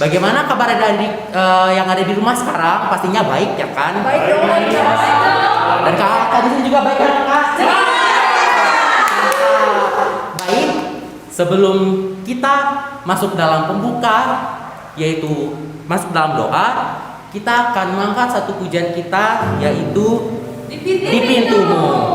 Bagaimana kabar adik yang ada di rumah sekarang? Pastinya baik ya kan? Baik dong. Dan kakak di sini juga baik kan kak? Baik. Sebelum kita masuk dalam pembuka, yaitu masuk dalam doa, kita akan mengangkat satu pujian kita, yaitu di pintumu.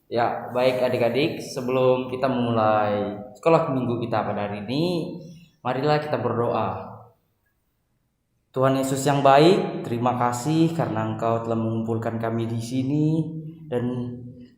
Ya, baik adik-adik, sebelum kita memulai sekolah minggu kita pada hari ini, marilah kita berdoa. Tuhan Yesus yang baik, terima kasih karena Engkau telah mengumpulkan kami di sini dan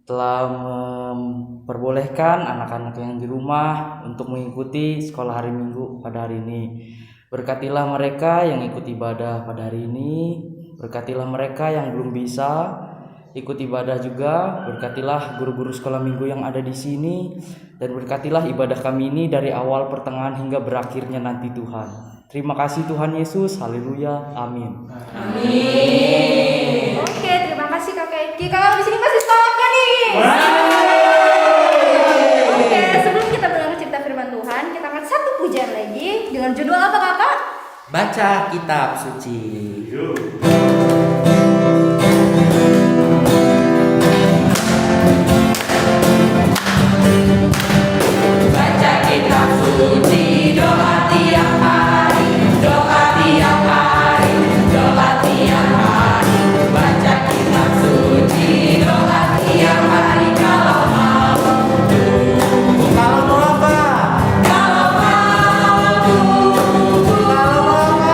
telah memperbolehkan anak-anak yang di rumah untuk mengikuti sekolah hari Minggu pada hari ini. Berkatilah mereka yang ikut ibadah pada hari ini, berkatilah mereka yang belum bisa ikut ibadah juga, berkatilah guru-guru sekolah minggu yang ada di sini, dan berkatilah ibadah kami ini dari awal, pertengahan hingga berakhirnya nanti Tuhan. Terima kasih Tuhan Yesus, haleluya, amin. Amin. Oke, terima kasih Kakak Eki. Kakak di sini masih sekolahnya nih. Oke, sebelum kita mendengar cerita firman Tuhan, kita akan satu pujian lagi dengan judul apa Kakak? Baca kitab suci. Baca kitab suci, doa tiap hari, doa tiap hari, doa tiap hari. Baca kitab suci, doa tiap hari kalau mau. Kalau mau apa? Kalau mau. Kalau mau apa?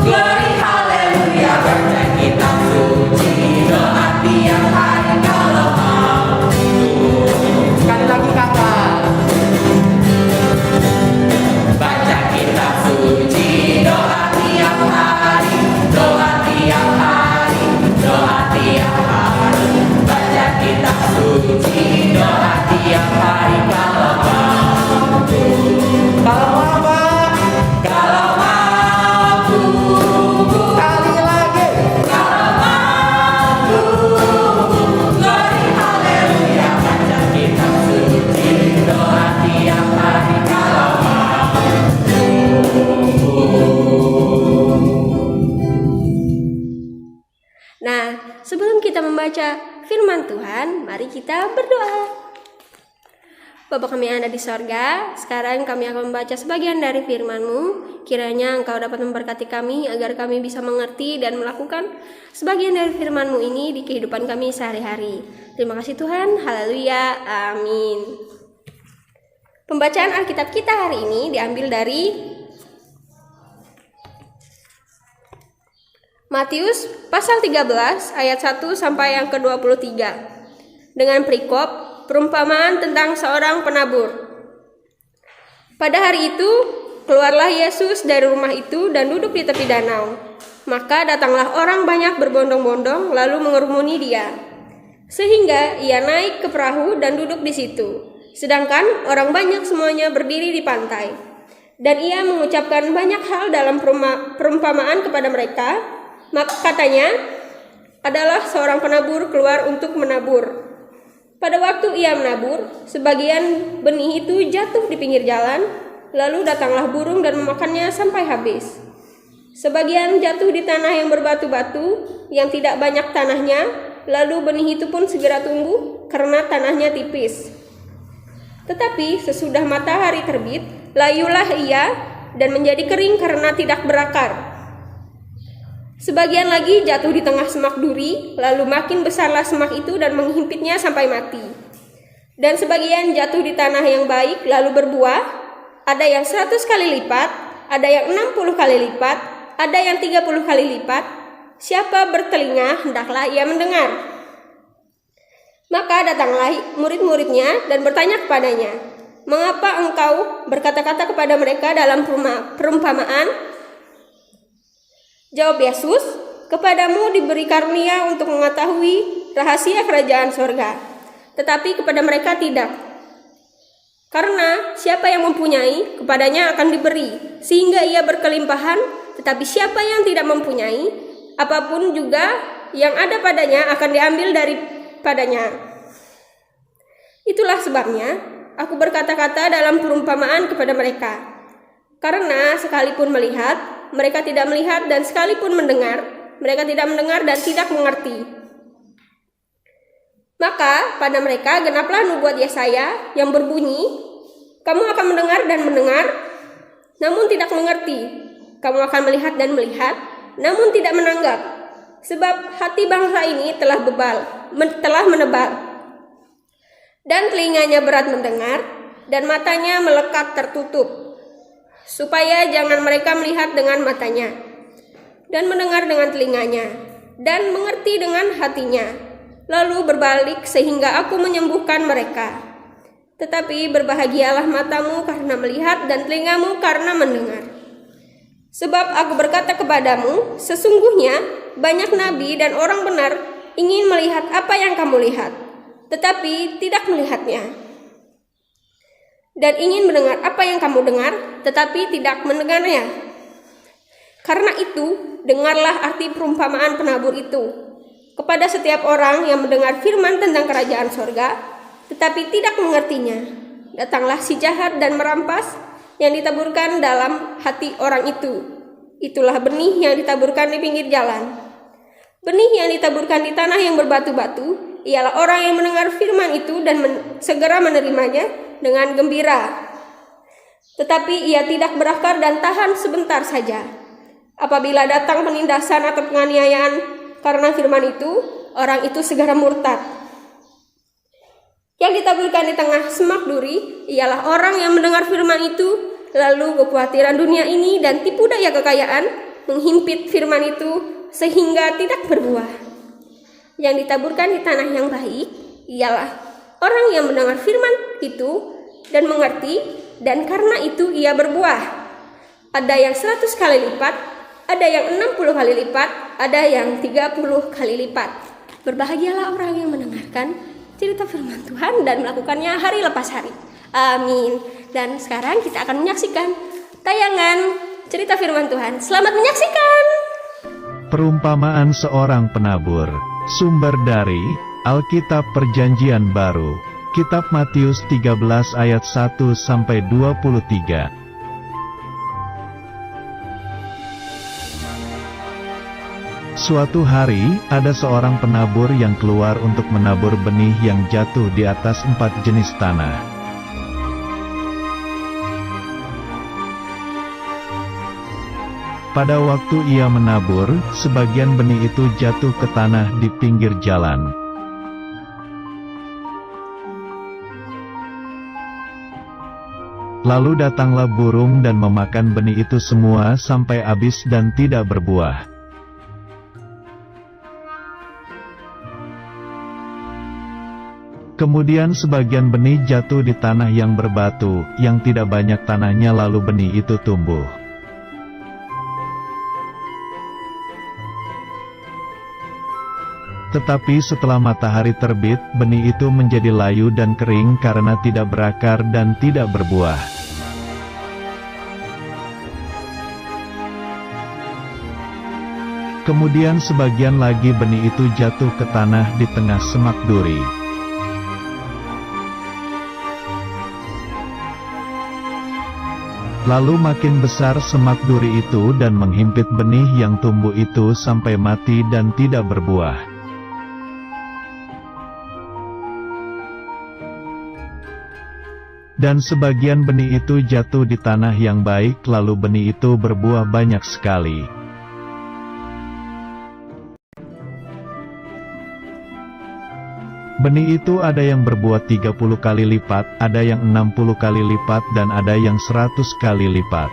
Glory haleluya. Baca kitab suci, doa tiap hari kalau mau. Sekali lagi kakak. Baca kitab suci, doa tiap hari, doa tiap hari, doa tiap hari. Baca kitab suci, doa tiap hari kalau mau. Kalau mau apa? Kalau mampu, Sekali lagi. kalau mampu. Glory haleluya. Baca kitab suci, doa tiap hari kalau Nah, sebelum kita membaca firman Tuhan, mari kita berdoa. Bapa kami yang ada di sorga, sekarang kami akan membaca sebagian dari firman-Mu. Kiranya Engkau dapat memberkati kami agar kami bisa mengerti dan melakukan sebagian dari firman-Mu ini di kehidupan kami sehari-hari. Terima kasih Tuhan, haleluya, amin. Pembacaan Alkitab kita hari ini diambil dari Matius pasal 13 ayat 1 sampai yang ke-23 dengan perikop perumpamaan tentang seorang penabur. Pada hari itu keluarlah Yesus dari rumah itu dan duduk di tepi danau. Maka datanglah orang banyak berbondong-bondong lalu mengerumuni dia. Sehingga ia naik ke perahu dan duduk di situ. Sedangkan orang banyak semuanya berdiri di pantai. Dan ia mengucapkan banyak hal dalam perumpamaan kepada mereka. Maka katanya, adalah seorang penabur keluar untuk menabur. Pada waktu ia menabur, sebagian benih itu jatuh di pinggir jalan, lalu datanglah burung dan memakannya sampai habis. Sebagian jatuh di tanah yang berbatu-batu, yang tidak banyak tanahnya, lalu benih itu pun segera tumbuh karena tanahnya tipis. Tetapi sesudah matahari terbit, layulah ia dan menjadi kering karena tidak berakar. Sebagian lagi jatuh di tengah semak duri, lalu makin besarlah semak itu dan menghimpitnya sampai mati. Dan sebagian jatuh di tanah yang baik, lalu berbuah, ada yang 100 kali lipat, ada yang 60 kali lipat, ada yang 30 kali lipat. Siapa bertelinga, hendaklah ia mendengar. Maka datanglah murid-muridnya dan bertanya kepadanya, "Mengapa engkau berkata-kata kepada mereka dalam perumpamaan?" Jawab Yesus, "Kepadamu diberi karunia untuk mengetahui rahasia kerajaan sorga, tetapi kepada mereka tidak. Karena siapa yang mempunyai, kepadanya akan diberi, sehingga ia berkelimpahan, tetapi siapa yang tidak mempunyai, apapun juga yang ada padanya akan diambil daripadanya. Itulah sebabnya aku berkata-kata dalam perumpamaan kepada mereka. Karena sekalipun melihat, mereka tidak melihat, dan sekalipun mendengar, mereka tidak mendengar dan tidak mengerti. Maka pada mereka genaplah nubuat Yesaya yang berbunyi, kamu akan mendengar dan mendengar, namun tidak mengerti. Kamu akan melihat dan melihat, namun tidak menanggap. Sebab hati bangsa ini telah menebal. Dan telinganya berat mendengar, dan matanya melekat tertutup. Supaya jangan mereka melihat dengan matanya, dan mendengar dengan telinganya, dan mengerti dengan hatinya, lalu berbalik sehingga aku menyembuhkan mereka. Tetapi berbahagialah matamu karena melihat dan telingamu karena mendengar. Sebab aku berkata kepadamu, sesungguhnya banyak nabi dan orang benar ingin melihat apa yang kamu lihat, tetapi tidak melihatnya. Dan ingin mendengar apa yang kamu dengar, tetapi tidak mendengarnya. Karena itu, dengarlah arti perumpamaan penabur itu. Kepada setiap orang yang mendengar firman tentang kerajaan sorga, tetapi tidak mengertinya, datanglah si jahat dan merampas yang ditaburkan dalam hati orang itu. Itulah benih yang ditaburkan di pinggir jalan. Benih yang ditaburkan di tanah yang berbatu-batu, ialah orang yang mendengar firman itu dan segera menerimanya dengan gembira. Tetapi ia tidak berakar dan tahan sebentar saja. Apabila datang penindasan atau penganiayaan karena firman itu, orang itu segera murtad. Yang ditaburkan di tengah semak duri ialah orang yang mendengar firman itu, lalu kekhawatiran dunia ini dan tipu daya kekayaan menghimpit firman itu sehingga tidak berbuah. Yang ditaburkan di tanah yang baik ialah orang yang mendengar firman itu dan mengerti, dan karena itu ia berbuah. Ada yang 100 kali lipat, ada yang 60 kali lipat, ada yang 30 kali lipat. Berbahagialah orang yang mendengarkan cerita firman Tuhan dan melakukannya hari lepas hari. Amin. Dan sekarang kita akan menyaksikan tayangan cerita firman Tuhan. Selamat menyaksikan. Perumpamaan seorang penabur. Sumber dari Alkitab Perjanjian Baru, Kitab Matius 13 ayat 1-23. Suatu hari, ada seorang penabur yang keluar untuk menabur benih yang jatuh di atas 4 jenis tanah. Pada waktu ia menabur, sebagian benih itu jatuh ke tanah di pinggir jalan. Lalu datanglah burung dan memakan benih itu semua sampai habis dan tidak berbuah. Kemudian sebagian benih jatuh di tanah yang berbatu, yang tidak banyak tanahnya, lalu benih itu tumbuh. Tetapi setelah matahari terbit, benih itu menjadi layu dan kering karena tidak berakar dan tidak berbuah. Kemudian sebagian lagi benih itu jatuh ke tanah di tengah semak duri. Lalu makin besar semak duri itu dan menghimpit benih yang tumbuh itu sampai mati dan tidak berbuah. Dan sebagian benih itu jatuh di tanah yang baik, lalu benih itu berbuah banyak sekali. Benih itu ada yang berbuah 30 kali lipat, ada yang 60 kali lipat dan ada yang 100 kali lipat.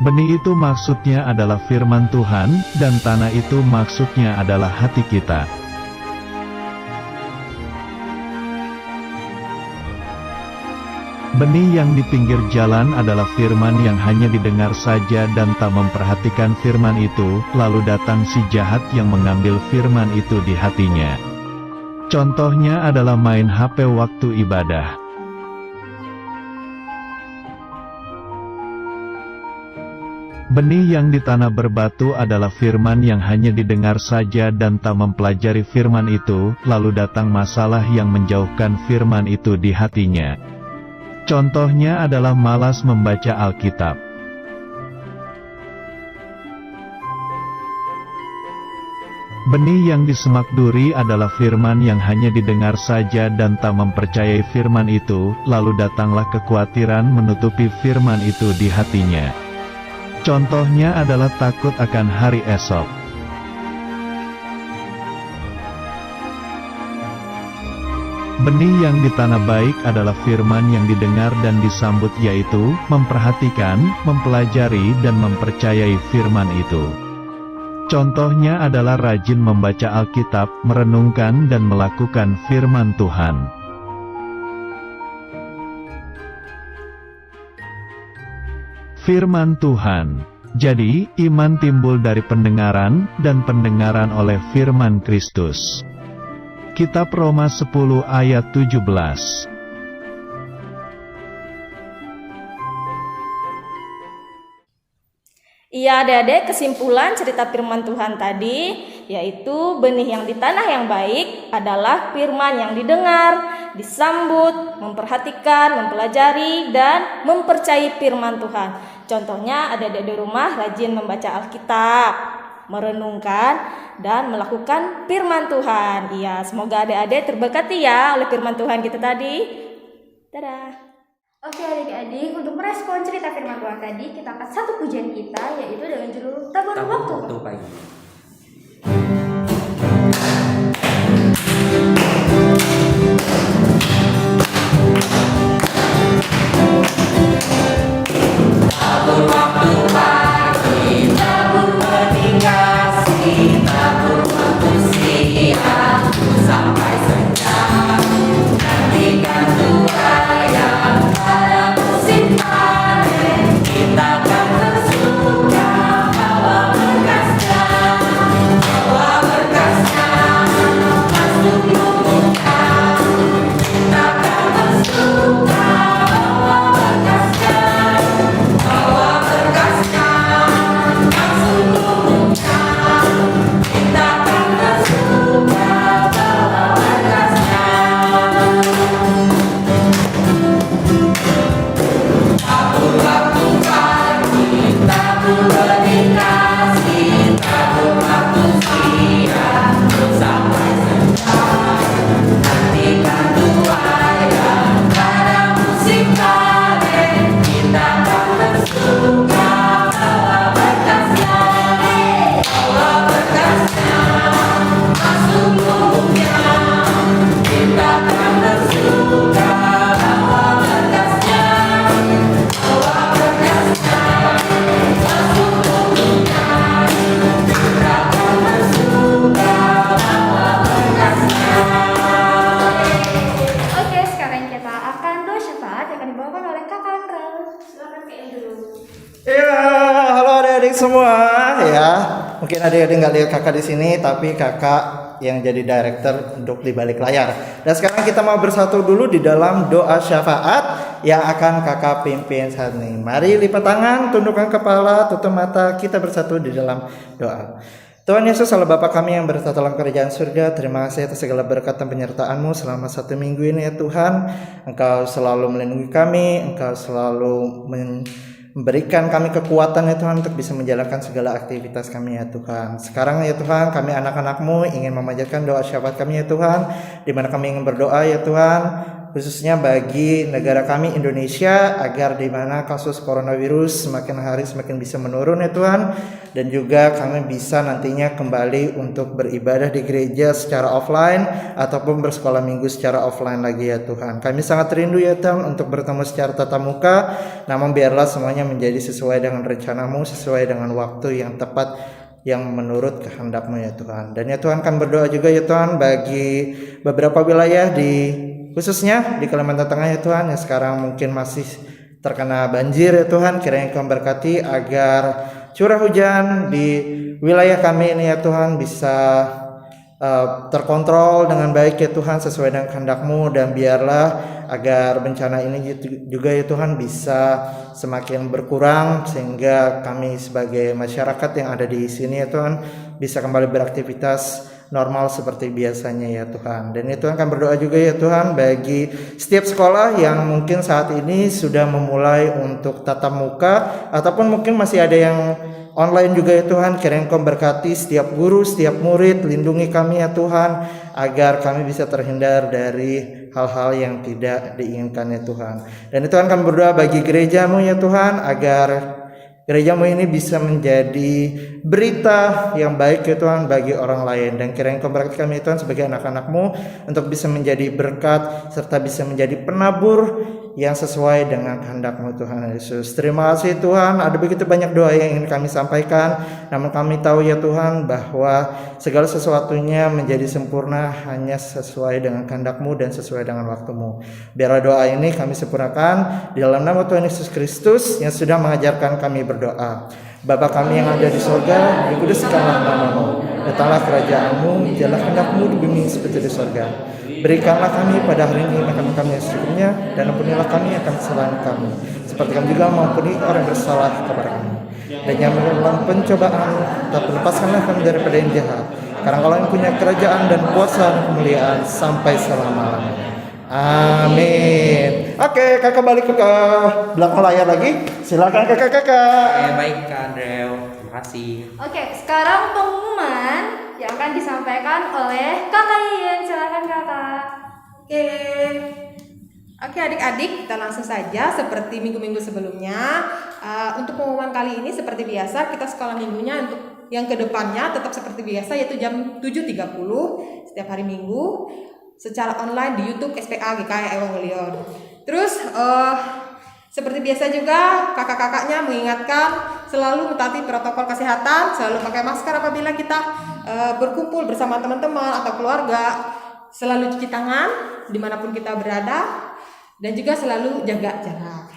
Benih itu maksudnya adalah firman Tuhan, dan tanah itu maksudnya adalah hati kita. Benih yang di pinggir jalan adalah firman yang hanya didengar saja dan tak memperhatikan firman itu, lalu datang si jahat yang mengambil firman itu di hatinya. Contohnya adalah main HP waktu ibadah. Benih yang di tanah berbatu adalah firman yang hanya didengar saja dan tak mempelajari firman itu, lalu datang masalah yang menjauhkan firman itu di hatinya. Contohnya adalah malas membaca Alkitab. Benih yang di semak duri adalah firman yang hanya didengar saja dan tak mempercayai firman itu, lalu datanglah kekhawatiran menutupi firman itu di hatinya. Contohnya adalah takut akan hari esok. Benih yang di tanah baik adalah firman yang didengar dan disambut, yaitu memperhatikan, mempelajari dan mempercayai firman itu. Contohnya adalah rajin membaca Alkitab, merenungkan dan melakukan firman Tuhan. Firman Tuhan. Jadi, iman timbul dari pendengaran, dan pendengaran oleh firman Kristus. Kitab Roma 10 ayat 17. Iya adik-adik, kesimpulan cerita firman Tuhan tadi, yaitu benih yang di tanah yang baik adalah firman yang didengar, disambut, memperhatikan, mempelajari, dan mempercayai firman Tuhan. Contohnya adik-adik di rumah rajin membaca Alkitab, merenungkan dan melakukan firman Tuhan. Iya, semoga adik-adik terberkati ya oleh firman Tuhan kita tadi. Dadah. Oke adik-adik, untuk merespon cerita firman Tuhan tadi, kita angkat satu pujian kita, yaitu dengan judul Tabur Waktu. pagi. Tabur waktu pagi, tabur benih kasih, tabur waktu siang sampai senja. Nantikan tuaian pada musim panen, kita akan bersuka bawa berkasnya, masuk lumutnya. Kita akan bersuka bawa berkasnya, masuk lumutnya. Kita akan bersuka bawa berkasnya. Tabur waktu pagi, tabur benih kasih, tabur waktu siang sampai senja. Nantikan tuaian pada musim panen, kita akan bersuka bawa berkasnya, masuk lumutnya. Kita akan bersuka bawa berkasnya, masuk lumutnya. Kita akan bersuka bawa berkasnya. Oke, sekarang kita akan doa syafaat yang akan dibawakan oleh Kakak Andra. Silakan Kak Andrew. Iya, halo adik-adik. adik-adik semua ya. Mungkin adik-adik nggak lihat kakak di sini, tapi kakak yang jadi director untuk di balik layar. Dan sekarang kita mau bersatu dulu di dalam doa syafaat yang akan kakak pimpin saat ini. Mari lipat tangan, tundukkan kepala, tutup mata, kita bersatu di dalam doa. Tuhan Yesus, Allah Bapa kami yang bertata dalam kerajaan surga, terima kasih atas segala berkat dan penyertaan-Mu selama 1 minggu ini ya Tuhan. Engkau selalu melindungi kami, Engkau selalu memberikan kami kekuatan ya Tuhan untuk bisa menjalankan segala aktivitas kami ya Tuhan. Sekarang ya Tuhan, kami anak-anak-Mu ingin memanjatkan doa syafaat kami ya Tuhan, di mana kami ingin berdoa ya Tuhan, khususnya bagi negara kami Indonesia, agar di mana kasus coronavirus semakin hari semakin bisa menurun ya Tuhan, dan juga kami bisa nantinya kembali untuk beribadah di gereja secara offline ataupun bersekolah minggu secara offline lagi ya Tuhan. Kami sangat rindu ya Tuhan untuk bertemu secara tatap muka, namun biarlah semuanya menjadi sesuai dengan rencana-Mu, sesuai dengan waktu yang tepat yang menurut kehendak-Mu ya Tuhan. Dan ya Tuhan, kami berdoa juga ya Tuhan bagi beberapa wilayah khususnya di Kalimantan Tengah ya Tuhan, yang sekarang mungkin masih terkena banjir ya Tuhan. Kiranya Engkau memberkati agar curah hujan di wilayah kami ini ya Tuhan bisa terkontrol dengan baik ya Tuhan, sesuai dengan kehendak-Mu. Dan biarlah agar bencana ini juga ya Tuhan bisa semakin berkurang, sehingga kami sebagai masyarakat yang ada di sini ya Tuhan bisa kembali beraktivitas normal seperti biasanya ya Tuhan. Dan ya Tuhan, kami berdoa juga ya Tuhan bagi setiap sekolah yang mungkin saat ini sudah memulai untuk tatap muka, ataupun mungkin masih ada yang online juga ya Tuhan. Kiranya Engkau berkati setiap guru, setiap murid, lindungi kami ya Tuhan, agar kami bisa terhindar dari hal-hal yang tidak diinginkan ya Tuhan. Dan ya Tuhan, kami berdoa bagi gereja-Mu ya Tuhan, agar gereja-Mu ini bisa menjadi berita yang baik ya Tuhan bagi orang lain. Dan kiranya Engkau berkati kami ya Tuhan sebagai anak-anak-Mu untuk bisa menjadi berkat, serta bisa menjadi penabur yang sesuai dengan kehendak-Mu Tuhan Yesus. Terima kasih Tuhan, ada begitu banyak doa yang ingin kami sampaikan, namun kami tahu ya Tuhan bahwa segala sesuatunya menjadi sempurna hanya sesuai dengan kehendak-Mu dan sesuai dengan waktu-Mu. Biarlah doa ini kami sempurnakan di dalam nama Tuhan Yesus Kristus yang sudah mengajarkan kami berdoa. Bapa kami yang ada di sorga, dikuduskanlah nama-Mu, datanglah kerajaan-Mu, jalanlah kehendak-Mu di bumi seperti di sorga. Berikanlah kami pada hari ini makan kami yang secukupnya, dan ampunilah kami akan kesalahan kami, seperti kami juga mengampuni orang yang bersalah kepada kami. Dan jangan dalam pencobaan, tapi lepaskanlah kami daripada yang jahat, karena Engkau yang punya kerajaan dan kuasa dan kemuliaan sampai selama-lamanya. Amin. Oke, kakak balik ke belakang layar lagi. Silakan kakak-kakak. Baik Kak Andrew, terima kasih. Oke, sekarang pengumuman yang akan disampaikan oleh Kakak Yen. Silakan Kakak. Oke adik-adik, kita langsung saja seperti minggu-minggu sebelumnya. Untuk pengumuman kali ini seperti biasa, kita sekolah minggunya untuk yang kedepannya tetap seperti biasa, yaitu jam 7.30 setiap hari Minggu secara online di YouTube SPA GKI Ewangelion. Terus seperti biasa juga kakak-kakaknya mengingatkan selalu mentaati protokol kesehatan, selalu pakai masker apabila kita berkumpul bersama teman-teman atau keluarga, selalu cuci tangan dimanapun kita berada, dan juga selalu jaga jarak.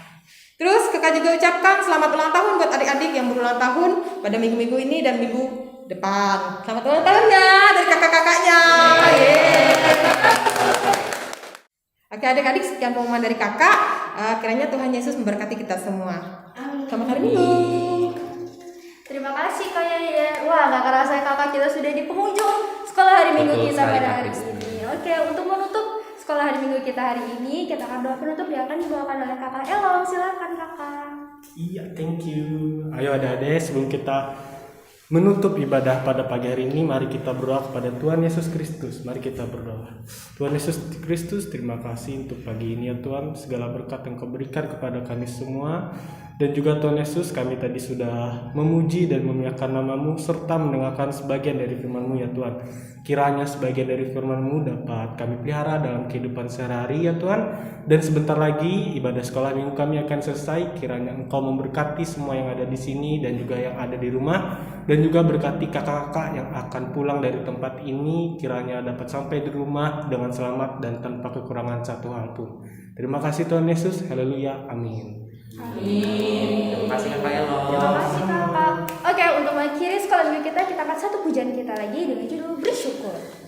Terus kakak juga ucapkan selamat ulang tahun buat adik-adik yang berulang tahun pada minggu-minggu ini dan minggu depan. Selamat ulang tahunnya dari kakak-kakaknya. Oke adik-adik, sekian pengumuman dari kakak. Kiranya Tuhan Yesus memberkati kita semua. Selamat hari Minggu. Terima kasih Kak Yaya. Wah, gak kerasa kakak kita sudah di penghujung sekolah hari Minggu kita pada hari ini. Oke, untuk menutup sekolah hari Minggu kita hari ini, kita akan doa penutup yang akan dibawakan oleh kakak Elong. Silakan kakak. Iya, thank you. Ayo adik-adik, sebelum kita menutup ibadah pada pagi hari ini, mari kita berdoa kepada Tuhan Yesus Kristus. Mari kita berdoa. Tuhan Yesus Kristus, terima kasih untuk pagi ini ya Tuhan, segala berkat yang Kau berikan kepada kami semua. Dan juga Tuhan Yesus, kami tadi sudah memuji dan memuliakan nama-Mu serta mendengarkan sebagian dari firman-Mu ya Tuhan. Kiranya sebagian dari firman-Mu dapat kami pelihara dalam kehidupan sehari-hari ya Tuhan. Dan sebentar lagi ibadah sekolah minggu kami akan selesai. Kiranya Engkau memberkati semua yang ada di sini dan juga yang ada di rumah. Dan juga berkati kakak-kakak yang akan pulang dari tempat ini. Kiranya dapat sampai di rumah dengan selamat dan tanpa kekurangan satu hal pun. Terima kasih Tuhan Yesus. Haleluya. Amin. Terima kasih Kakak Elo. Terima kasih kakak. Oke, untuk mengakhiri sekolah minggu kita akan satu pujian kita lagi dengan judul bersyukur.